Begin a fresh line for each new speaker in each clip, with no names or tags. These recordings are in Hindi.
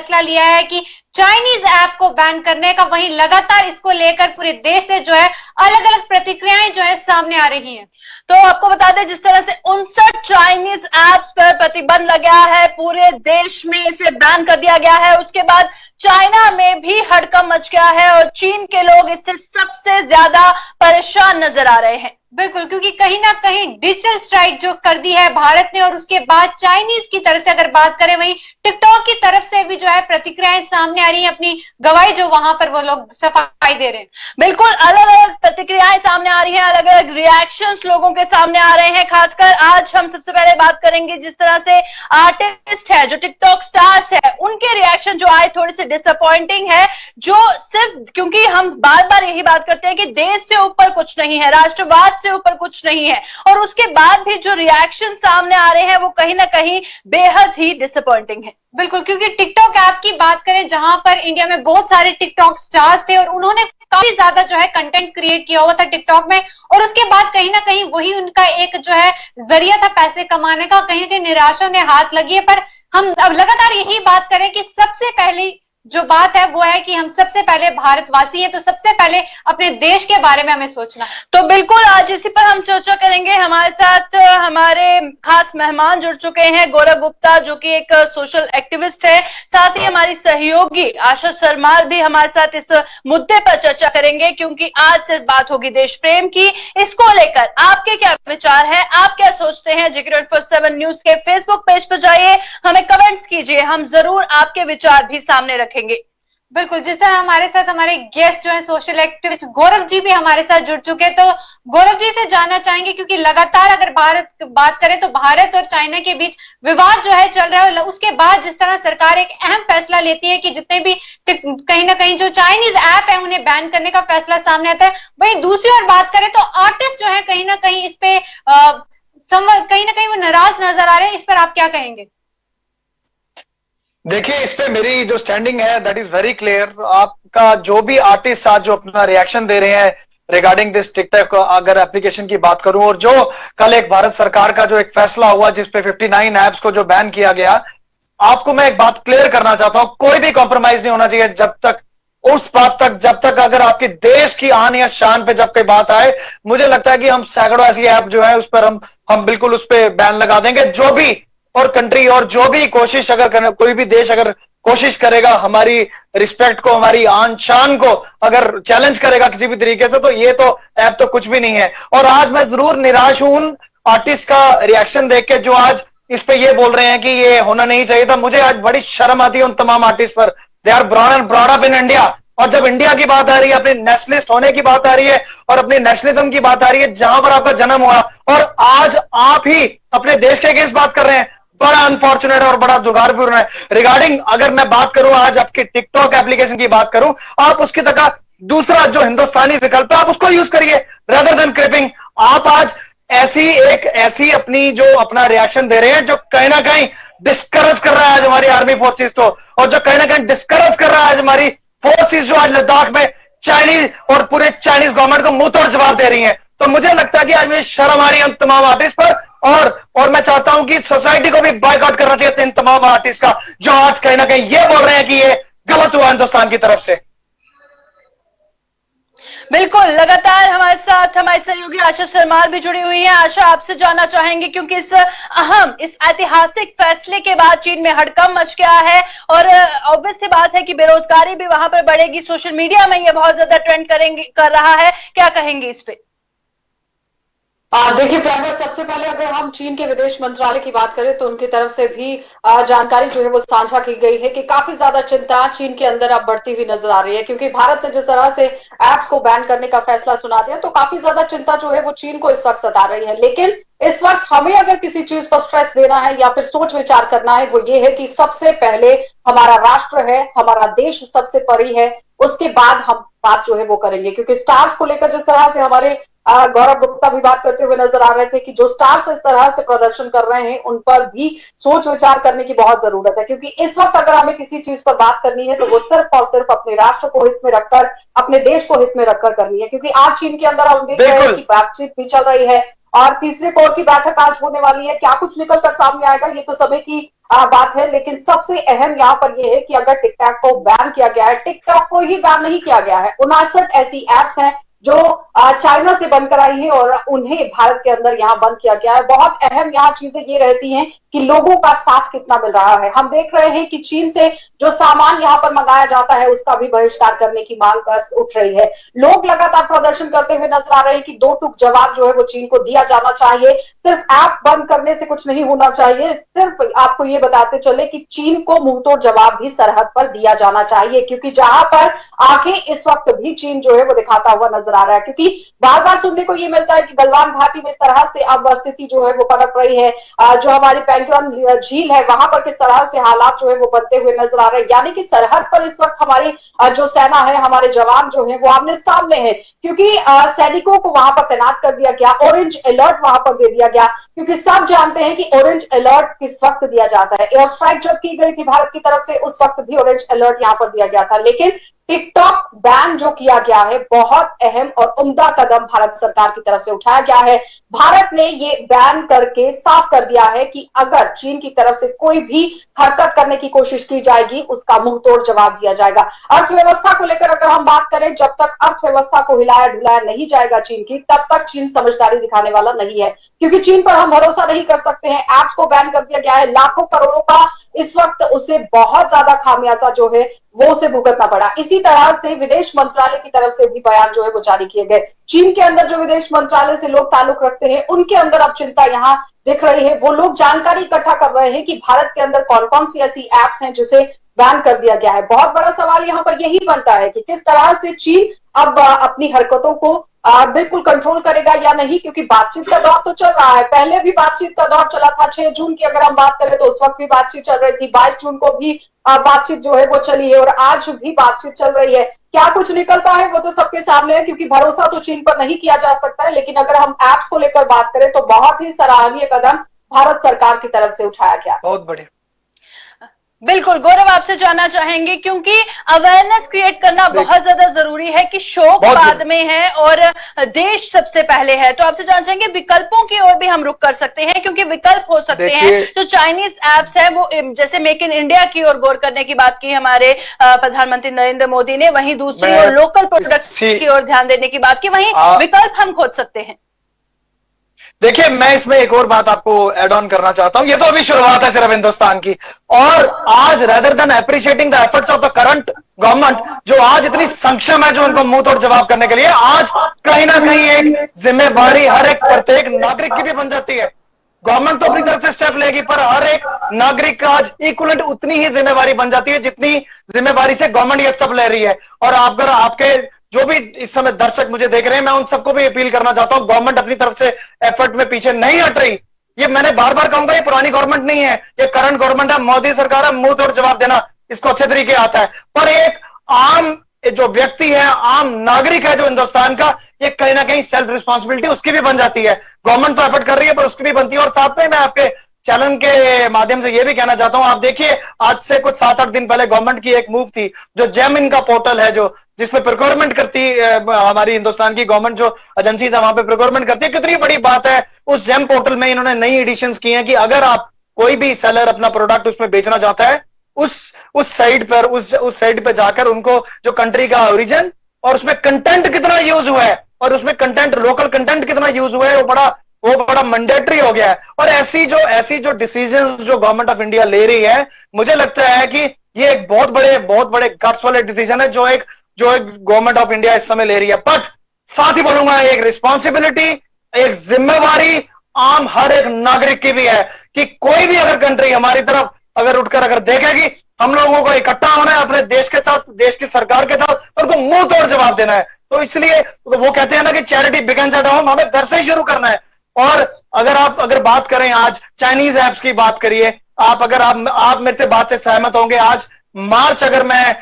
फैसला लिया है कि चाइनीज ऐप को बैन करने का, वहीं लगातार इसको लेकर पूरे देश से जो है अलग अलग प्रतिक्रियाएं जो है सामने आ रही हैं।
तो आपको बता दें, जिस तरह से 59 चाइनीज ऐप्स पर प्रतिबंध लगा है, पूरे देश में इसे बैन कर दिया गया है, उसके बाद चाइना में भी हड़कंप मच गया है और चीन के लोग इससे सबसे ज्यादा परेशान नजर आ रहे हैं।
बिल्कुल, क्योंकि कहीं ना कहीं डिजिटल स्ट्राइक जो कर दी है भारत ने, और उसके बाद चाइनीज की तरफ से अगर बात करें, वहीं टिकटॉक की तरफ से भी जो है प्रतिक्रियाएं सामने आ रही है, अपनी गवाही जो वहां पर वो लोग सफाई दे रहे हैं।
बिल्कुल, अलग अलग प्रतिक्रियाएं सामने आ रही हैं, अलग अलग रिएक्शंस लोगों के सामने आ रहे हैं। खासकर आज हम सबसे पहले बात करेंगे जिस तरह से आर्टिस्ट है, जो टिकटॉक स्टार्स है, उनके रिएक्शन जो आए थोड़े से डिसअपॉइंटिंग है, जो सिर्फ क्योंकि हम बार बार यही बात करते हैं कि देश से ऊपर कुछ नहीं है, राष्ट्रवाद से ऊपर कुछ नहीं है, और उसके बाद भी जो रिएक्शन सामने आ रहे हैं वो कहीं ना कहीं बेहद ही डिसअपॉइंटिंग है।
बिल्कुल, क्योंकि टिकटॉक ऐप की बात करें, जहां पर इंडिया में बहुत सारे टिकटॉक स्टार्स थे और उन्होंने काफी ज्यादा जो है कंटेंट क्रिएट किया हुआ था टिकटॉक में, और उसके बाद कहीं ना कहीं वही उनका एक जो है जरिया था पैसे कमाने का। कहीं ना कहीं निराशा उन्हें हाथ लगी है, पर हम अब लगातार यही बात करें कि सबसे पहले जो बात है वो है कि हम सबसे पहले भारतवासी हैं, तो सबसे पहले अपने देश के बारे में हमें सोचना है।
तो बिल्कुल, आज इसी पर हम चर्चा करेंगे। हमारे साथ हमारे खास मेहमान जुड़ चुके हैं, गौरव गुप्ता जो कि एक सोशल एक्टिविस्ट है, साथ ही हमारी सहयोगी आशा सरमाल भी हमारे साथ इस मुद्दे पर चर्चा करेंगे, क्योंकि आज सिर्फ बात होगी देश प्रेम की। इसको लेकर आपके क्या विचार है, आप क्या सोचते हैं? JK24/7 न्यूज के फेसबुक पेज पर जाइए, हमें कमेंट्स कीजिए, हम जरूर आपके विचार भी सामने रखेंगे।
बिल्कुल, जिस तरह हमारे साथ हमारे गेस्ट जो है सोशल एक्टिविस्ट गौरव जी भी हमारे साथ जुड़ चुके, तो गौरव जी से जानना चाहेंगे, क्योंकि लगातार अगर बात करें तो भारत और चाइना के बीच विवाद जो है चल रहा है, उसके बाद जिस तरह सरकार एक अहम फैसला लेती है कि जितने भी कहीं ना कहीं जो चाइनीज ऐप है उन्हें बैन करने का फैसला सामने आता है, वहीं दूसरी ओर बात करें तो आर्टिस्ट जो है कहीं ना कहीं इस पे कहीं ना कहीं वो नाराज नजर आ रहे हैं। इस पर आप क्या कहेंगे?
देखिए, इस पे मेरी जो स्टैंडिंग है दैट इज वेरी क्लियर। आपका जो भी आर्टिस्ट आज जो अपना रिएक्शन दे रहे हैं रिगार्डिंग दिस टिकटॉक अगर एप्लीकेशन की बात करूं, और जो कल एक भारत सरकार का जो एक फैसला हुआ जिसपे 59 ऐप्स को जो बैन किया गया, आपको मैं एक बात क्लियर करना चाहता हूं, कोई भी कॉम्प्रोमाइज नहीं होना चाहिए जब तक अगर आपके देश की आन या शान पे जब कोई बात आए। मुझे लगता है कि हम सैकड़ों ऐसी ऐप जो है उस पर हम बिल्कुल उस पर बैन लगा देंगे। जो भी और कंट्री और जो भी कोशिश अगर करने, कोई भी देश अगर कोशिश करेगा हमारी रिस्पेक्ट को, हमारी आन शान को अगर चैलेंज करेगा किसी भी तरीके से, तो ये तो ऐप तो कुछ भी नहीं है। और आज मैं जरूर निराश हूं उन आर्टिस्ट का रिएक्शन देख के जो आज इस पे ये बोल रहे हैं कि ये होना नहीं चाहिए था। मुझे आज बड़ी शर्म आती है उन तमाम आर्टिस्ट पर। They are brought up in India, और जब इंडिया की बात आ रही है, अपने नेशनलिस्ट होने की बात आ रही है और अपने नेशनलिज्म की बात आ रही है, जहां पर आपका जन्म हुआ, और आज आप ही अपने देश के अगेंस्ट बात कर रहे हैं, बड़ा अनफॉर्चुनेट और बड़ा दुर्भाग्यपूर्ण है। रिगार्डिंग अगर मैं बात करूं आज आपके टिकटॉक एप्लीकेशन की बात करूं, आप उसकी जगह दूसरा जो हिंदुस्तानी विकल्प है आप उसको यूज करिए रादर देन क्रिपिंग। आप आज ऐसी अपनी जो अपना रिएक्शन दे रहे हैं जो कहीं ना कहीं डिस्करेज कर रहा है आज हमारी आर्मी फोर्सेस को, और जो कहीं ना कहीं डिस्करेज कर रहा है आज हमारी फोर्सेस जो आज लद्दाख में चाइनीज और पूरे चाइनीज गवर्नमेंट को मुंह तोड़ जवाब दे रही है। तो मुझे लगता है कि आज मुझे शर्म आ रही है तमाम आर्टिस्ट पर, और मैं चाहता हूं कि सोसाइटी को भी बायकॉट करना चाहिए इन तमाम आर्टिस्ट का जो आज कहीं ना कहीं ये बोल रहे हैं कि ये गलत हुआ हिंदुस्तान की तरफ से।
बिल्कुल, लगातार हमारे साथ हमारी सहयोगी आशा सरमाल भी जुड़ी हुई है। आशा, आपसे जानना चाहेंगे, क्योंकि इस ऐतिहासिक फैसले के बाद चीन में हड़कंप मच गया है, और ऑब्वियस सी बात है कि बेरोजगारी भी वहां पर बढ़ेगी। सोशल मीडिया में ये बहुत ज्यादा ट्रेंड कर रहा है, क्या कहेंगे इस पे?
देखिए प्रियंका, सबसे पहले अगर हम चीन के विदेश मंत्रालय की बात करें तो उनकी तरफ से भी जानकारी जो है वो साझा की गई है कि काफी ज्यादा चिंता चीन के अंदर अब बढ़ती हुई नजर आ रही है, क्योंकि भारत ने जिस तरह से ऐप्स को बैन करने का फैसला सुना दिया, तो काफी ज्यादा चिंता जो है वो चीन को इस वक्त सता रही है। लेकिन इस वक्त हमें अगर किसी चीज पर स्ट्रेस देना है या फिर सोच विचार करना है, वो ये है कि सबसे पहले हमारा राष्ट्र है, हमारा देश सबसे परी है, उसके बाद हम बात जो है वो करेंगे। क्योंकि स्टार्स को लेकर जिस तरह से हमारे गौरव गुप्ता भी बात करते हुए नजर आ रहे थे कि जो स्टार्स इस तरह से प्रदर्शन कर रहे हैं उन पर भी सोच विचार करने की बहुत जरूरत है, क्योंकि इस वक्त अगर हमें किसी चीज पर बात करनी है तो वो सिर्फ और सिर्फ अपने राष्ट्र को हित में रखकर, अपने देश को हित में रखकर करनी है। क्योंकि आज चीन के अंदर हम देख रहे हैं कि बातचीत भी चल रही है और तीसरे कोर की बैठक आज होने वाली है। क्या कुछ निकल कर सामने आएगा ये तो समय की बात है। लेकिन सबसे अहम यहाँ पर यह है कि अगर टिकटॉक को बैन किया गया है, टिकटॉक को ही बैन नहीं किया गया है, 59 ऐसी एप्स हैं जो चाइना से बनकर आई है और उन्हें भारत के अंदर यहाँ बंद किया गया है। बहुत अहम यहाँ चीजें ये रहती हैं कि लोगों का साथ कितना मिल रहा है। हम देख रहे हैं कि चीन से जो सामान यहाँ पर मंगाया जाता है उसका भी बहिष्कार करने की मांग उठ रही है। लोग लगातार प्रदर्शन करते हुए नजर आ रहे हैं कि 2 टूक जवाब जो है वो चीन को दिया जाना चाहिए। सिर्फ ऐप बंद करने से कुछ नहीं होना चाहिए। सिर्फ आपको ये बताते चले कि चीन को मुंहतोड़ जवाब भी सरहद पर दिया जाना चाहिए, क्योंकि जहां पर आंखें इस वक्त भी चीन जो है वो दिखाता हुआ नजर आ रहा है। क्योंकि बार बार सुनने को ये मिलता है कि गलवान घाटी में इस तरह से अब स्थिति जो है वो पनप रही है। जो हमारी पैंगोंग झील है वहां पर किस तरह से हालात जो है वो बनते हुए नजर आ रहे हैं। यानी कि सरहद पर इस वक्त हमारी जो सेना है, हमारे जवान जो है वो आमने सामने है, क्योंकि सैनिकों को वहां पर तैनात कर दिया गया, ऑरेंज अलर्ट वहां पर दे दिया गया। क्योंकि सब जानते हैं कि ऑरेंज अलर्ट किस वक्त दिया जाता है। एयर स्ट्राइक जब की गई थी भारत की तरफ से उस वक्त भी ऑरेंज अलर्ट यहां पर दिया गया था। लेकिन टिकटॉक बैन जो किया गया है, बहुत अहम और उम्दा कदम भारत सरकार की तरफ से उठाया गया है। भारत ने ये बैन करके साफ कर दिया है कि अगर चीन की तरफ से कोई भी हरकत करने की कोशिश की जाएगी उसका मुंहतोड़ जवाब दिया जाएगा। अर्थव्यवस्था को लेकर अगर हम बात करें, जब तक अर्थव्यवस्था को हिलाया डुलाया नहीं जाएगा चीन की, तब तक चीन समझदारी दिखाने वाला नहीं है। क्योंकि चीन पर हम भरोसा नहीं कर सकते हैं। ऐप्स को बैन कर दिया गया है, लाखों करोड़ों का इस वक्त उसे बहुत ज्यादा खामियाजा जो है वो उसे भुगतना पड़ा। इसी तरह से विदेश मंत्रालय की तरफ से भी बयान जो है वो जारी किए गए। चीन के अंदर जो विदेश मंत्रालय से लोग ताल्लुक रखते हैं उनके अंदर अब चिंता यहाँ दिख रही है। वो लोग जानकारी इकट्ठा कर रहे हैं कि भारत के अंदर कौन कौन सी ऐसी एप्स हैं जिसे बैन कर दिया गया है। बहुत बड़ा सवाल यहाँ पर यही बनता है कि किस तरह से चीन अब अपनी हरकतों को बिल्कुल कंट्रोल करेगा या नहीं, क्योंकि बातचीत का दौर तो चल रहा है। पहले भी बातचीत का दौर चला था। 6 जून की अगर हम बात करें तो उस वक्त भी बातचीत चल रही थी। 22 जून को भी बातचीत जो है वो चली है और आज भी बातचीत चल रही है। क्या कुछ निकलता है वो तो सबके सामने है, क्योंकि भरोसा तो चीन पर नहीं किया जा सकता है। लेकिन अगर हम ऐप्स को लेकर बात करें तो बहुत ही सराहनीय कदम भारत सरकार की तरफ से उठाया गया।
बहुत बढ़िया।
बिल्कुल गौरव, आपसे जानना चाहेंगे क्योंकि अवेयरनेस क्रिएट करना बहुत ज्यादा जरूरी है कि शौक बाद में है और देश सबसे पहले है। तो आपसे जानना चाहेंगे विकल्पों की ओर भी हम रुख कर सकते हैं, क्योंकि विकल्प हो सकते हैं। जो चाइनीज एप्स है वो जैसे मेक इन इंडिया की ओर गौर करने की बात की हमारे प्रधानमंत्री नरेंद्र मोदी ने, वहीं दूसरी ओर लोकल प्रोडक्ट्स की ओर ध्यान देने की बात की, वहीं विकल्प हम खोज सकते हैं।
देखिए, मैं इसमें एक और बात आपको ऐड ऑन करना चाहता हूं। ये तो अभी शुरुआत है सिर्फ हिंदुस्तान की, और आज rather than appreciating the efforts of the current government, जो आज इतनी सक्षम है जो उनको मुंह तोड़ जवाब करने के लिए, आज कहीं ना कहीं एक जिम्मेवारी हर एक प्रत्येक नागरिक की भी बन जाती है। गवर्नमेंट तो अपनी तरफ से स्टेप लेगी, पर हर एक नागरिक का आज इक्वलेंट उतनी ही जिम्मेवारी बन जाती है जितनी जिम्मेवारी से गवर्नमेंट ये स्टेप ले रही है। और अगर आपके जो भी इस समय दर्शक मुझे देख रहे हैं, मैं उन सबको भी अपील करना चाहता हूं, गवर्नमेंट अपनी तरफ से एफर्ट में पीछे नहीं हट रही। ये मैंने बार बार कहूंगा, ये पुरानी गवर्नमेंट नहीं है, ये करंट गवर्नमेंट है, मोदी सरकार है। मुंह तोड़ जवाब देना इसको अच्छे तरीके आता है, पर एक आम जो व्यक्ति है, आम नागरिक है जो हिंदुस्तान का, ये कहीं ना कहीं सेल्फ रिस्पॉन्सिबिलिटी उसकी भी बन जाती है। गवर्नमेंट तो एफर्ट कर रही है पर उसकी भी बनती है। और साथ में मैं आपके चैनल के माध्यम से यह भी कहना चाहता हूं, आप देखिए आज से कुछ 7-8 दिन पहले गवर्नमेंट की एक मूव थी, जो जेम इनका पोर्टल है, जो जिसमें प्रोक्योरमेंट करती हमारी हिंदुस्तान की गवर्नमेंट जो एजेंसीज है वहां पे प्रोक्योरमेंट करती है। कितनी बड़ी बात है, उस जेम पोर्टल में इन्होंने नई एडिशंस की हैं कि अगर आप कोई भी सेलर अपना प्रोडक्ट उसमें बेचना चाहता है, उस साइट पर उस साइट पर जाकर उनको जो कंट्री का ओरिजिन और उसमें कंटेंट कितना यूज हुआ है और उसमें कंटेंट लोकल कंटेंट कितना यूज हुआ है वो बड़ा मैंडेटरी हो गया है। और ऐसी जो डिसीजंस जो गवर्नमेंट ऑफ इंडिया ले रही है, मुझे लगता है कि ये एक बहुत बड़े गट्स वाले डिसीजन है जो एक गवर्नमेंट ऑफ इंडिया इस समय ले रही है। बट साथ ही बोलूंगा, एक रिस्पॉन्सिबिलिटी, एक जिम्मेवारी आम हर एक नागरिक की भी है कि कोई भी अगर कंट्री हमारी तरफ अगर उठकर अगर देखेगी, हम लोगों को इकट्ठा होना है अपने देश के साथ, देश की सरकार के साथ, उनको मुंह तोड़ जवाब देना है। तो इसलिए वो कहते हैं ना कि चैरिटी बिगिंस एट होम, हमें घर से ही शुरू करना है। और अगर बात करें, आज चाइनीज ऐप्स की बात करिए, आप मेरे से बात से सहमत होंगे। आज मार्च अगर मैं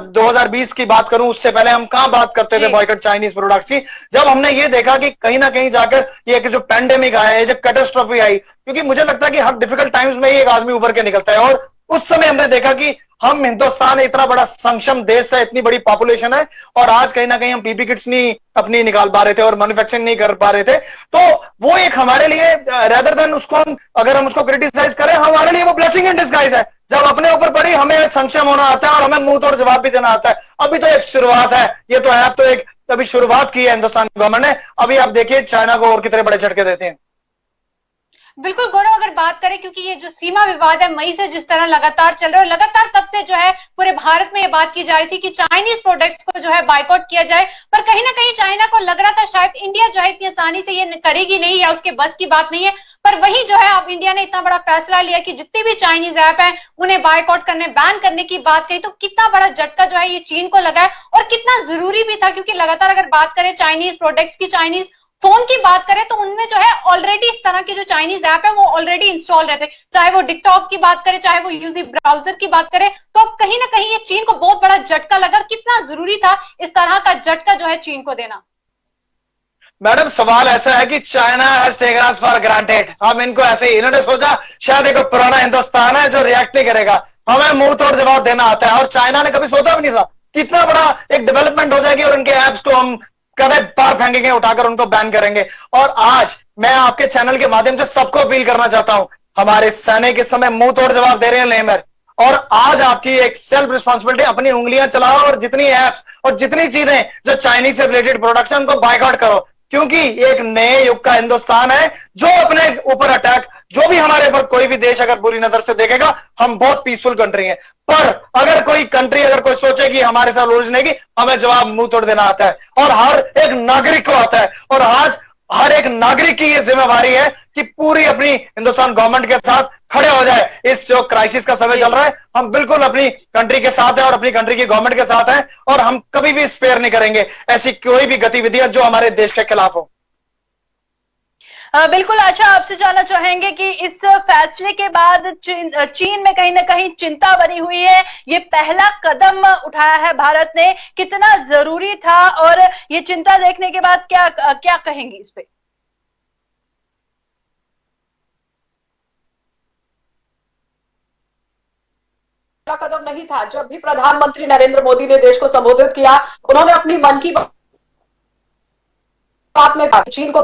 2020 की बात करूं, उससे पहले हम कहां बात करते थे बॉयकॉट चाइनीज प्रोडक्ट्स की, जब हमने ये देखा कि कहीं ना कहीं जाकर ये जो पेंडेमिक आया है, जब कैटास्ट्रॉफी आई, क्योंकि मुझे लगता है कि हर डिफिकल्ट टाइम्स में ही एक आदमी उभर के निकलता है, और उस समय हमने देखा कि हम हिंदुस्तान इतना बड़ा सक्षम देश है, इतनी बड़ी पॉपुलेशन है, और आज कहीं ना कहीं हम पीपी किट्स नहीं अपनी निकाल पा रहे थे और मैन्युफैक्चरिंग नहीं कर पा रहे थे। तो वो एक हमारे लिए रेदर देन उसको अगर हम उसको क्रिटिसाइज करें, हमारे लिए वो ब्लेसिंग इन डिस्गाइज है। जब अपने ऊपर पड़ी हमें सक्षम होना आता है और हमें मुंह तोड़ जवाब भी देना आता है। अभी तो एक शुरुआत है, ये तो है, अब तो एक अभी शुरुआत की है हिंदुस्तान गवर्नमेंट ने। अभी आप देखिए चाइना को और कितने बड़े झटके देते हैं।
बिल्कुल गौरव, अगर बात करें क्योंकि ये जो सीमा विवाद है मई से जिस तरह लगातार चल रहा है, और लगातार तब से जो है पूरे भारत में ये बात की जा रही थी कि चाइनीज प्रोडक्ट्स को जो है बायकॉट किया जाए, पर कहीं ना कहीं चाइना को लग रहा था शायद इंडिया जो है इतनी आसानी से ये करेगी नहीं या उसके बस की बात नहीं है। पर वही जो है अब इंडिया ने इतना बड़ा फैसला लिया कि जितनी भी चाइनीज ऐप है उन्हें बायकॉट करने, बैन करने की बात कही। तो कितना बड़ा झटका जो है ये चीन को लगा है और कितना जरूरी भी था, क्योंकि लगातार अगर बात करें चाइनीज प्रोडक्ट्स की, चाइनीज फोन की बात करें तो उनमें जो है ऑलरेडी इस तरह के जो चाइनीज ऐप है वो ऑलरेडी इंस्टॉल रहते, चाहे वो टिकटॉक की बात करें, चाहे वो यूजी ब्राउजर की बात करें। तो अब कहीं ना कहीं ये चीन को बहुत बड़ा झटका लगा। कितना जरूरी था इस तरह का झटका जो है चीन को देना?
मैडम सवाल ऐसा है कि China has taken us for granted. हम इनको ऐसे ही, इन्होंने सोचा शायद एक पुराना हिंदुस्तान है जो रिएक्ट नहीं करेगा, हमें मुंह तोड़ जवाब देना आता है। और चाइना ने कभी सोचा भी नहीं था कितना बड़ा एक डेवलपमेंट हो जाएगी और इनके ऐप्स को हम कदे पार फेंकेंगे, उठाकर उनको बैन करेंगे। और आज मैं आपके चैनल के माध्यम से सबको अपील करना चाहता हूं, हमारे सैनिक इस समय मुंह तोड़ जवाब दे रहे हैं लेमर, और आज आपकी एक सेल्फ रिस्पॉन्सिबिलिटी, अपनी उंगलियां चलाओ और जितनी एप्स और जितनी चीजें जो चाइनीज से रिलेटेड प्रोडक्ट है उनको बायकॉट करो, क्योंकि एक नए युग का हिंदुस्तान है। जो अपने ऊपर अटैक, जो भी हमारे ऊपर कोई भी देश अगर बुरी नजर से देखेगा, हम बहुत पीसफुल कंट्री है, पर अगर कोई कंट्री अगर कोई सोचे कि हमारे साथ उलझने की, हमें जवाब मुंह तोड़ देना आता है और हर एक नागरिक को आता है। और आज हर एक नागरिक की यह जिम्मेवारी है कि पूरी अपनी हिंदुस्तान गवर्नमेंट के साथ खड़े हो जाए। इस जो क्राइसिस का समय चल रहा है, हम बिल्कुल अपनी कंट्री के साथ हैं और अपनी कंट्री की गवर्नमेंट के साथ हैं, और हम कभी भी स्पेयर नहीं करेंगे ऐसी कोई भी गतिविधियां जो हमारे देश के खिलाफ हो।
बिल्कुल आशा, आपसे जानना चाहेंगे कि इस फैसले के बाद चीन में कहीं ना कहीं चिंता बनी हुई है। ये पहला कदम उठाया है भारत ने, कितना जरूरी था, और ये चिंता देखने के बाद क्या क्या कहेंगी इस पे?
कदम नहीं था। जब भी प्रधानमंत्री नरेंद्र मोदी ने देश को संबोधित किया, उन्होंने अपनी मन की बात में चीन को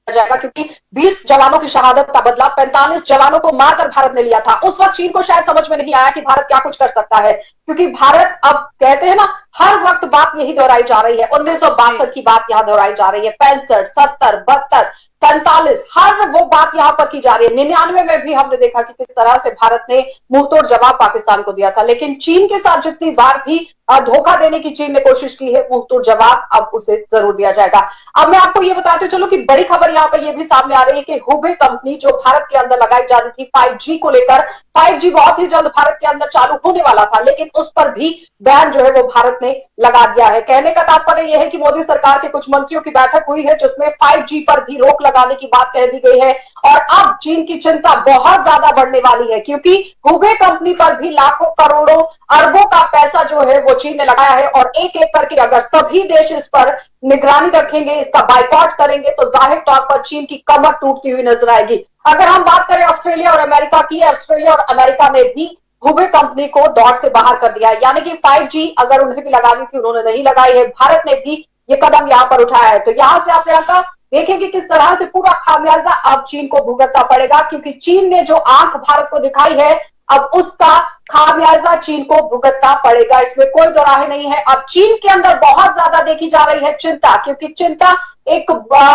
जाएगा, क्योंकि 20 जवानों की शहादत का बदला 45 जवानों को मारकर भारत ने लिया था। उस वक्त चीन को शायद समझ में नहीं आया कि भारत क्या कुछ कर सकता है, क्योंकि भारत, अब कहते हैं ना, हर वक्त बात यही दोहराई जा रही है। 1962 की बात यहां दोहराई जा रही है, 65, 70, 72, 47, हर वो बात यहां पर की जा रही है। 99 में भी हमने देखा कि किस तरह से भारत ने मुंहतोड़ जवाब पाकिस्तान को दिया था। लेकिन चीन के साथ जितनी बार भी धोखा देने की चीन ने कोशिश की है, मुंहतोड़ जवाब अब उसे जरूर दिया जाएगा। अब मैं आपको ये बताते चलो कि बड़ी खबर यहाँ पर यह भी सामने आ रही है कि हुबे कंपनी जो भारत के अंदर लगाई जा रही थी 5G को लेकर, 5G बहुत ही जल्द भारत के अंदर चालू होने वाला था, लेकिन उस पर भी बैन जो है वो भारत ने लगा दिया है। कहने का तात्पर्य यह है कि मोदी सरकार के कुछ मंत्रियों की बैठक हुई है जिसमें 5G पर भी रोक लगाने की बात कह दी गई है। और अब चीन की चिंता बहुत ज्यादा बढ़ने वाली है, क्योंकि हुबे कंपनी पर भी लाखों करोड़ों अरबों का पैसा जो है वो चीन ने लगाया है, और एक एक करके अगर सभी देश इस पर निगरानी रखेंगे, इसका बाइकॉट करेंगे, तो जाहिर तौर पर चीन की कमर टूटती हुई नजर आएगी। अगर हम बात करें ऑस्ट्रेलिया और अमेरिका की, ऑस्ट्रेलिया और अमेरिका ने भी हुबे कंपनी को दौड़ से बाहर कर दिया है, यानी कि 5G अगर उन्हें भी लगानी थी उन्होंने नहीं लगाई है। भारत ने भी ये कदम यहां पर उठाया है। तो यहां से आप प्रियंका देखेंगे किस तरह से पूरा खामियाजा अब चीन को भुगतना पड़ेगा, क्योंकि चीन ने जो आंख भारत को दिखाई है, अब उसका खामियाजा चीन को भुगतना पड़ेगा, इसमें कोई दो राह नहीं है। अब चीन के अंदर बहुत ज्यादा देखी जा रही है चिंता, क्योंकि चिंता एक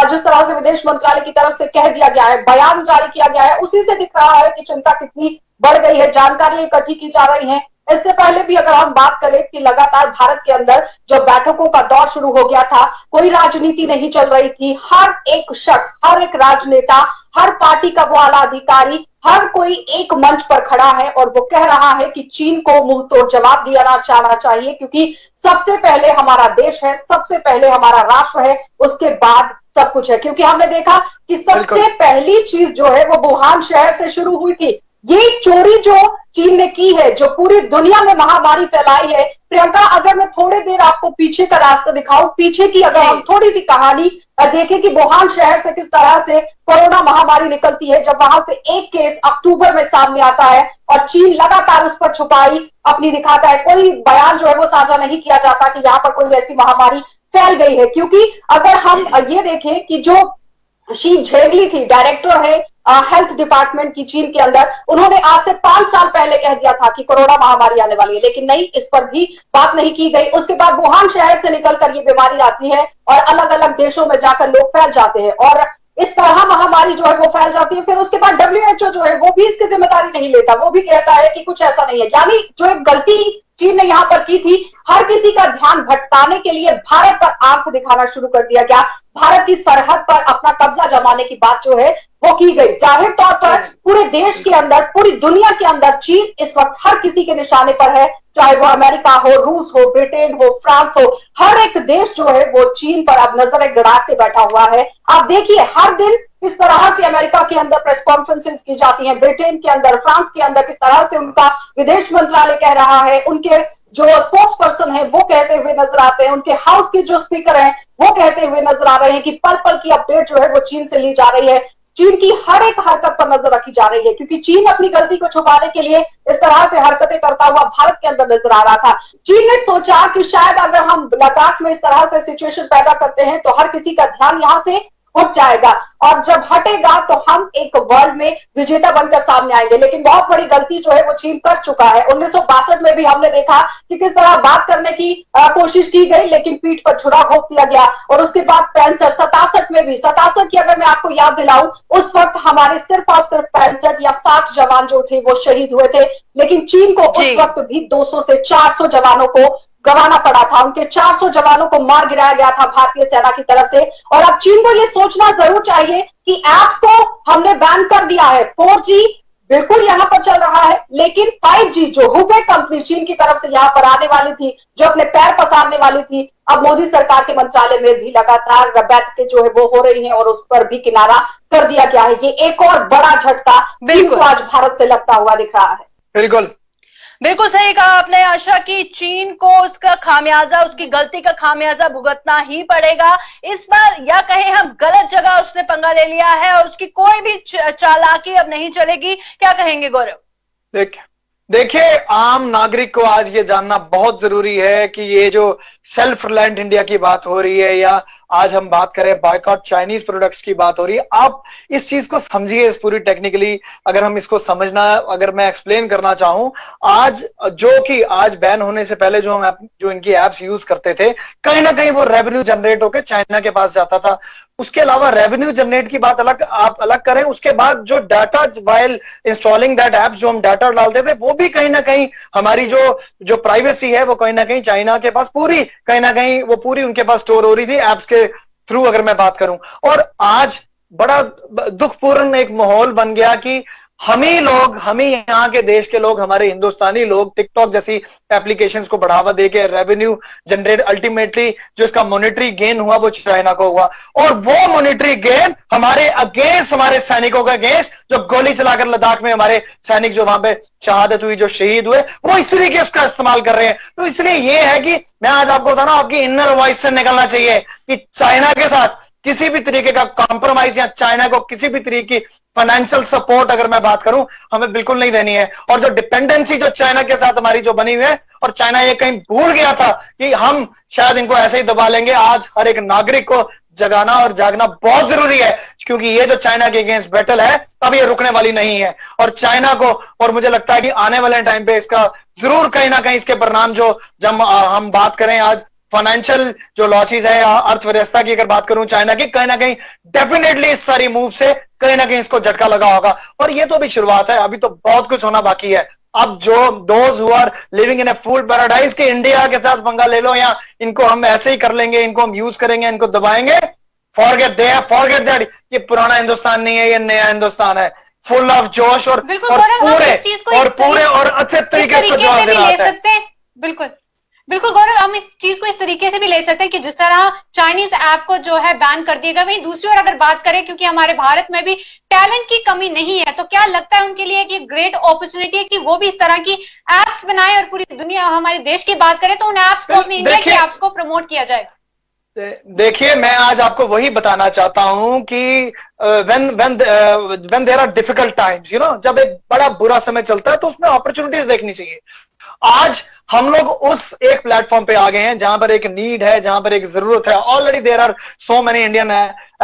जिस तरह से विदेश मंत्रालय की तरफ से कह दिया गया है, बयान जारी किया गया है, उसी से दिख रहा है कि चिंता कितनी बढ़ गई है। जानकारी इकट्ठी की जा रही है। इससे पहले भी अगर हम बात करें कि लगातार भारत के अंदर जब बैठकों का दौर शुरू हो गया था, कोई राजनीति नहीं चल रही थी। हर एक शख्स, हर एक राजनेता, हर पार्टी का वो आला अधिकारी, हर कोई एक मंच पर खड़ा है और वो कह रहा है कि चीन को मुंह तोड़ जवाब दिया जाना चाहिए, क्योंकि सबसे पहले हमारा देश है, सबसे पहले हमारा राष्ट्र है, उसके बाद सब कुछ है। क्योंकि हमने देखा कि सबसे पहली चीज जो है वो वुहान शहर से शुरू हुई थी। ये चोरी जो चीन ने की है, जो पूरी दुनिया में महामारी फैलाई है, प्रियंका, अगर मैं थोड़ी देर आपको पीछे का रास्ता दिखाऊं, पीछे की अगर हम थोड़ी सी कहानी देखें कि वुहान शहर से किस तरह से कोरोना महामारी निकलती है, जब वहां से एक केस अक्टूबर में सामने आता है और चीन लगातार उस पर छुपाई अपनी दिखाता है, कोई बयान जो है वो साझा नहीं किया जाता कि यहाँ पर कोई ऐसी महामारी फैल गई है। क्योंकि अगर हम ये देखें कि जो शी झेगली थी, डायरेक्टर है हेल्थ डिपार्टमेंट की चीन के अंदर, उन्होंने आज से 5 साल पहले कह दिया था कि कोरोना महामारी आने वाली है, लेकिन नहीं, इस पर भी बात नहीं की गई। उसके बाद वुहान शहर से निकलकर ये बीमारी आती है और अलग अलग देशों में जाकर लोग फैल जाते हैं और इस तरह महामारी जो है वो फैल जाती है। फिर उसके बाद WHO जो है वो भी इसकी जिम्मेदारी नहीं लेता, वो भी कहता है कि कुछ ऐसा नहीं है। यानी जो एक गलती चीन ने यहां पर की थी, हर किसी का ध्यान भटकाने के लिए भारत पर आंख दिखाना शुरू कर दिया गया, भारत की सरहद पर अपना कब्जा जमाने की बात जो है वो की गई। जाहिर तौर पर पूरे देश के अंदर, पूरी दुनिया के अंदर चीन इस वक्त हर किसी के निशाने पर है, चाहे वो अमेरिका हो, रूस हो, ब्रिटेन हो, फ्रांस हो, हर एक देश जो है वो चीन पर अब नजरें गड़ा के बैठा हुआ है। आप देखिए हर दिन किस तरह से अमेरिका के अंदर प्रेस कॉन्फ्रेंसेस की जाती हैं, ब्रिटेन के अंदर, फ्रांस के अंदर किस तरह से उनका विदेश मंत्रालय कह रहा है, उनके जो स्पोक्स पर्सन है वो कहते हुए नजर आते हैं, उनके हाउस के जो स्पीकर हैं वो कहते हुए नजर आ रहे हैं कि पल पल की अपडेट जो है वो चीन से ली जा रही है, चीन की हर एक हरकत पर नजर रखी जा रही है, क्योंकि चीन अपनी गलती को छुपाने के लिए इस तरह से हरकतें करता हुआ भारत के अंदर नजर आ रहा था। चीन ने सोचा कि शायद अगर हम लद्दाख में इस तरह से सिचुएशन पैदा करते हैं तो हर किसी का ध्यान यहां से उठ जाएगा और जब हटेगा तो हम एक वर्ल्ड में विजेता बनकर सामने आएंगे। लेकिन बहुत बड़ी गलती जो है वो चीन कर चुका है। 1962 में भी हमने देखा कि किस तरह बात करने की कोशिश की गई, लेकिन पीठ पर छुरा घोंप दिया गया। और उसके बाद 65, 67 में भी, 67 की अगर मैं आपको याद दिलाऊं, उस वक्त हमारे सिर्फ और सिर्फ 65 या 60 जवान जो थे वो शहीद हुए थे, लेकिन चीन को उस वक्त भी 200 से 400 जवानों को गंवाना पड़ा था। उनके 400 जवानों को मार गिराया गया था भारतीय सेना की तरफ से। और अब चीन को यह सोचना जरूर चाहिए कि एप्स को हमने बैन कर दिया है, 4G बिल्कुल यहां पर चल रहा है, लेकिन 5G जो हुबे कंपनी चीन की तरफ से यहां पर आने वाली थी, जो अपने पैर पसारने वाली थी, अब मोदी सरकार के मंत्रालय में भी लगातार बैठकें जो है वो हो रही हैं और उस पर भी किनारा कर दिया गया है। ये एक और बड़ा झटका चीन को आज भारत से लगता हुआ दिख रहा है।
बिल्कुल सही कहा आपने आशा कि चीन को उसका खामियाजा, उसकी गलती का खामियाजा भुगतना ही पड़ेगा इस बार, या कहें हम गलत जगह उसने पंगा ले लिया है और उसकी कोई भी चालाकी अब नहीं चलेगी। क्या कहेंगे गौरव?
देखिए आम नागरिक को आज ये जानना बहुत जरूरी है कि ये जो सेल्फ रिलायंट इंडिया की बात हो रही है या आज हम बात करें बायकॉट चाइनीज प्रोडक्ट्स की बात हो रही है, आप इस चीज को समझिए, इस पूरी टेक्निकली अगर हम इसको समझना, अगर मैं एक्सप्लेन करना चाहूं, आज जो कि आज बैन होने से पहले जो इनकी एप्स यूज करते थे, कहीं ना कहीं वो रेवेन्यू जनरेट होकर चाइना के पास जाता था। उसके अलावा रेवेन्यू जनरेट की बात आप अलग करें, उसके बाद जो data while installing that app जो हम डाटा डालते थे वो भी कहीं ना कहीं हमारी जो प्राइवेसी है वो कहीं ना कहीं चाइना के पास पूरी कहीं ना कहीं वो पूरी उनके पास स्टोर हो रही थी एप्स के थ्रू, अगर मैं बात करूं। और आज बड़ा दुखपूर्ण एक माहौल बन गया कि हम ही यहाँ के देश के लोग, हमारे हिंदुस्तानी लोग टिकटॉक जैसी एप्लीकेशंस को बढ़ावा देके रेवेन्यू जनरेट, अल्टीमेटली जो इसका मॉनेटरी गेन हुआ वो चाइना को हुआ, और वो मॉनेटरी गेन हमारे अगेंस्ट, हमारे सैनिकों के अगेंस्ट, जो गोली चलाकर लद्दाख में हमारे सैनिक जो वहां पे शहादत हुई, जो शहीद हुए, वो इस तरीके उसका इस्तेमाल कर रहे हैं। तो इसलिए ये है कि मैं आज आपको बता रहा हूं, आपकी इनर वॉइस से निकलना चाहिए कि चाइना के साथ किसी भी तरीके का कॉम्प्रोमाइज या चाइना को किसी भी तरीके की फाइनेंशियल सपोर्ट अगर मैं बात करूं हमें बिल्कुल नहीं देनी है। और जो डिपेंडेंसी जो चाइना के साथ हमारी जो बनी हुई है, और चाइना ये कहीं भूल गया था कि हम शायद इनको ऐसे ही दबा लेंगे, आज हर एक नागरिक को जगाना और जागना बहुत जरूरी है, क्योंकि ये जो चाइना के अगेंस्ट बैटल है अब ये रुकने वाली नहीं है। और चाइना को, और मुझे लगता है कि आने वाले टाइम पे इसका जरूर कहीं ना कहीं इसके परिणाम जो जब हम बात करें आज फाइनेंशियल जो लॉसेस है या अर्थव्यवस्था की अगर बात करूं चाइना की, कहीं ना कहीं डेफिनेटली इस सारी मूव से कहीं ना कहीं इसको झटका लगा होगा। और ये तो अभी शुरुआत है, अभी तो बहुत कुछ होना बाकी है। अब जो those who are living in a fool paradise के इंडिया के साथ पंगा ले लो या इनको हम ऐसे ही कर लेंगे, इनको हम यूज करेंगे, इनको दबाएंगे, फॉरगेट दैट, ये पुराना हिंदुस्तान नहीं है, ये नया हिंदुस्तान है, फुल ऑफ जोश और पूरे और अच्छे तरीके से जवाब दे रहा है।
बिल्कुल बिल्कुल गौरव, हम इस चीज को इस तरीके से भी ले सकते हैं कि जिस तरह चाइनीज ऐप को जो है बैन कर दिया गया, वहीं दूसरी ओर अगर बात करें, क्योंकि हमारे भारत में भी टैलेंट की कमी नहीं है, तो क्या लगता है उनके लिए कि ग्रेट अपॉर्चुनिटी है कि वो भी इस तरह की एप्स बनाए और पूरी दुनिया, हमारे देश की बात करें तो उन एप्स को, अपने इंडिया की एप्स को प्रमोट किया जाए।
देखिए, मैं आज आपको वही बताना चाहता हूं कि when there are difficult times, जब एक बड़ा बुरा समय चलता है तो उसमें अपॉर्चुनिटीज देखनी चाहिए। आज हम लोग उस एक प्लेटफॉर्म पे आ गए हैं जहां पर एक नीड है, जहां पर एक जरूरत है। Already there are so many Indian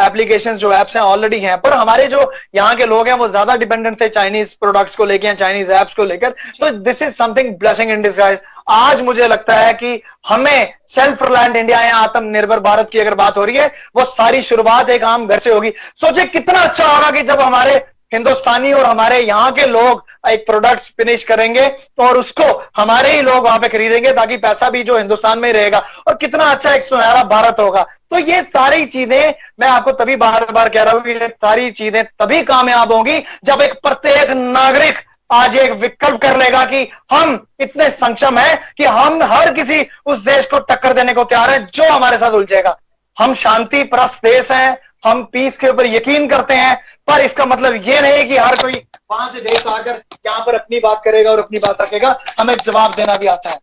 application जो एप्स हैं ऑलरेडी हैं, पर हमारे जो यहाँ के लोग हैं वो ज्यादा डिपेंडेंट थे चाइनीज प्रोडक्ट्स को लेकर, चाइनीज एप्स को लेकर। तो this is something blessing in disguise. आज मुझे लगता है कि हमें सेल्फ रिलायंट इंडिया या आत्मनिर्भर भारत की अगर बात हो रही है, वो सारी शुरुआत एक आम घर से होगी। सोचिए कितना अच्छा होगा कि जब हमारे हिंदुस्तानी और हमारे यहाँ के लोग एक प्रोडक्ट फिनिश करेंगे तो और उसको हमारे ही लोग वहां पे खरीदेंगे, ताकि पैसा भी जो हिंदुस्तान में ही रहेगा, और कितना अच्छा एक सुनहरा भारत होगा। तो ये सारी चीजें मैं आपको तभी बार बार कह रहा हूं कि ये सारी चीजें तभी कामयाब होंगी जब एक प्रत्येक नागरिक आज एक विकल्प कर लेगा कि हम इतने सक्षम हैं कि हम हर किसी उस देश को टक्कर देने को तैयार है जो हमारे साथ उलझेगा। हम शांति परस्त देश हैं, हम पीस के ऊपर यकीन करते हैं, पर इसका मतलब ये नहीं कि हर कोई वहां से देश आकर यहाँ पर अपनी बात करेगा और अपनी बात रखेगा। हमें जवाब देना भी आता है।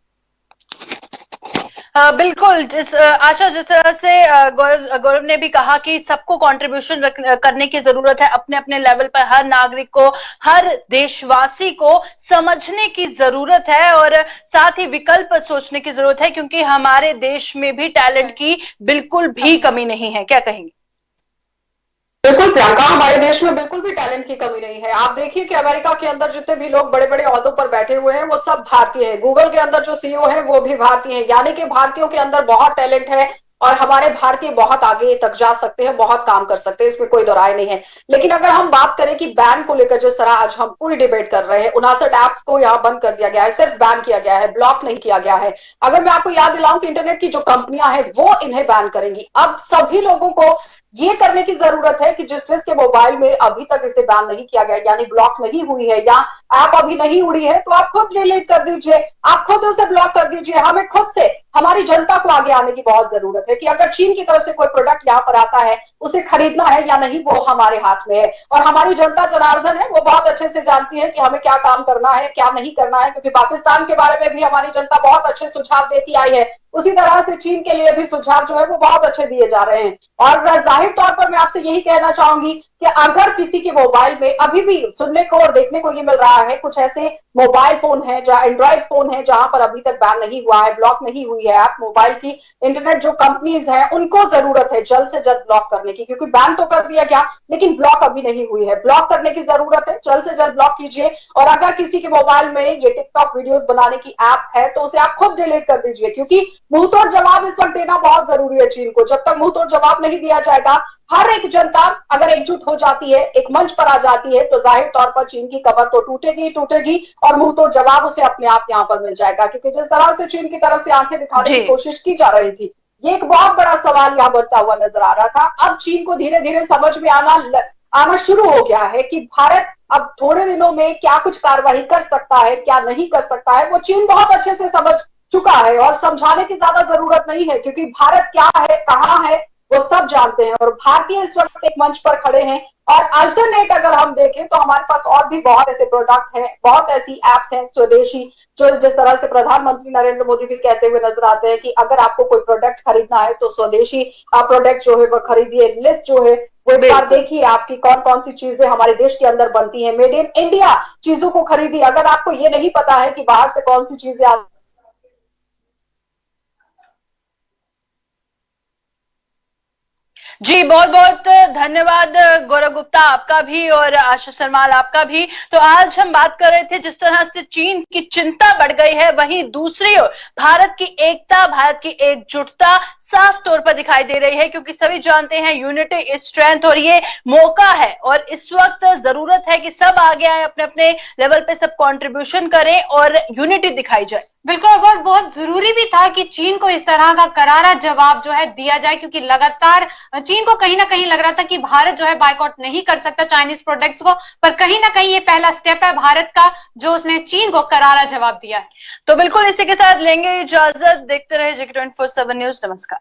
बिल्कुल, आशा, जिस तरह से गौरव ने भी कहा कि सबको कंट्रीब्यूशन करने की जरूरत है, अपने अपने लेवल पर हर नागरिक को, हर देशवासी को समझने की जरूरत है और साथ ही विकल्प सोचने की जरूरत है, क्योंकि हमारे देश में भी टैलेंट की बिल्कुल भी कमी नहीं है। क्या कहेंगे?
बिल्कुल प्रियंका, हमारे देश में बिल्कुल भी टैलेंट की कमी नहीं है। आप देखिए कि अमेरिका के अंदर जितने भी लोग बड़े बड़े ओहदों पर बैठे हुए हैं वो सब भारतीय हैं। गूगल के अंदर जो सीईओ है वो भी भारतीय हैं, यानी कि भारतीयों के अंदर बहुत टैलेंट है और हमारे भारतीय बहुत आगे तक जा सकते हैं, बहुत काम कर सकते हैं, इसमें कोई दो राय नहीं है। लेकिन अगर हम बात करें कि बैन को लेकर जिस तरह आज हम पूरी डिबेट कर रहे हैं, 59 ऐप्स को यहाँ बंद कर दिया गया है, सिर्फ बैन किया गया है, ब्लॉक नहीं किया गया है। अगर मैं आपको याद दिलाऊं कि इंटरनेट की जो कंपनियां हैं वो इन्हें बैन करेंगी। अब सभी लोगों को ये करने की जरूरत है कि जिस जिसके मोबाइल में अभी तक इसे बैन नहीं किया गया, यानी ब्लॉक नहीं हुई है या ऐप अभी नहीं उड़ी है, तो आप खुद डिलीट कर दीजिए, आप खुद उसे ब्लॉक कर दीजिए। हमें खुद से, हमारी जनता को आगे आने की बहुत जरूरत है कि अगर चीन की तरफ से कोई प्रोडक्ट यहाँ पर आता है, उसे खरीदना है या नहीं वो हमारे हाथ में है। और हमारी जनता जनार्दन है, वो बहुत अच्छे से जानती है कि हमें क्या काम करना है, क्या नहीं करना है, क्योंकि पाकिस्तान के बारे में भी हमारी जनता बहुत अच्छे सुझाव देती आई है। उसी तरह से चीन के लिए भी सुझाव जो है वो बहुत अच्छे दिए जा रहे हैं। और जाहिर तौर पर मैं आपसे यही कहना चाहूंगी कि अगर किसी के मोबाइल में अभी भी सुनने को और देखने को ये मिल रहा है, कुछ ऐसे मोबाइल फोन है, जहां एंड्रॉइड फोन है, जहां पर अभी तक बैन नहीं हुआ है, ब्लॉक नहीं हुई है ऐप, मोबाइल की इंटरनेट जो कंपनीज है उनको जरूरत है जल्द से जल्द ब्लॉक करने की, क्योंकि बैन तो कर दिया गया लेकिन ब्लॉक अभी नहीं हुई है। ब्लॉक करने की जरूरत है, जल्द से जल्द ब्लॉक कीजिए। और अगर किसी के मोबाइल में ये टिकटॉक वीडियोस बनाने की ऐप है तो उसे आप खुद डिलीट कर दीजिए, क्योंकि मुंहतोड़ जवाब इस वक्त देना बहुत जरूरी है चीन को। जब तक मुंहतोड़ जवाब नहीं दिया जाएगा, हर एक जनता अगर एकजुट हो जाती है, एक मंच पर आ जाती है, तो जाहिर तौर पर चीन की कमर तो टूटेगी टूटेगी और मुंहतोड़ जवाब उसे अपने आप यहाँ पर मिल जाएगा। क्योंकि जिस तरह से चीन की तरफ से आंखें दिखाने की कोशिश की जा रही थी, ये एक बहुत बड़ा सवाल यहाँ बढ़ता हुआ नजर आ रहा था। अब चीन को धीरे धीरे समझ में आना शुरू हो गया है कि भारत अब थोड़े दिनों में क्या कुछ कार्रवाई कर सकता है, क्या नहीं कर सकता है, वो चीन बहुत अच्छे से समझ चुका है और समझाने की ज्यादा जरूरत नहीं है, क्योंकि भारत क्या है, कहाँ है, वो सब जानते हैं। और भारतीय इस वक्त एक मंच पर खड़े हैं और अल्टरनेट अगर हम देखें तो हमारे पास और भी बहुत ऐसे प्रोडक्ट हैं, बहुत ऐसी एप्स हैं स्वदेशी, जो जिस तरह से प्रधानमंत्री नरेंद्र मोदी भी कहते हुए नजर आते हैं कि अगर आपको कोई प्रोडक्ट खरीदना है तो स्वदेशी प्रोडक्ट जो है वो खरीदिए। लिस्ट जो है वो एक बार देखिए आपकी कौन कौन सी चीजें हमारे देश के अंदर बनती हैं, मेड इन इंडिया चीजों को खरीदिए। अगर आपको ये नहीं पता है कि बाहर से कौन सी चीजें
जी, बहुत बहुत धन्यवाद गौरव गुप्ता आपका भी और आशा सरमाल आपका भी। तो आज हम बात कर रहे थे जिस तरह से चीन की चिंता बढ़ गई है, वहीं दूसरी ओर भारत की एकता, भारत की एकजुटता साफ तौर पर दिखाई दे रही है, क्योंकि सभी जानते हैं यूनिटी इज स्ट्रेंथ और ये मौका है और इस वक्त जरूरत है कि सब आगे आए, अपने अपने लेवल पे सब कंट्रीब्यूशन करें और यूनिटी दिखाई जाए।
बिल्कुल, और बहुत जरूरी भी था कि चीन को इस तरह का करारा जवाब जो है दिया जाए, क्योंकि लगातार चीन को कहीं ना कहीं लग रहा था कि भारत जो है बायकॉट नहीं कर सकता चाइनीज प्रोडक्ट्स को, पर कहीं ना कहीं ये पहला स्टेप है भारत का जो उसने चीन को करारा जवाब दिया है।
तो बिल्कुल इसी के साथ लेंगे इजाजत। देखते रहे JK 24/7 न्यूज। नमस्कार।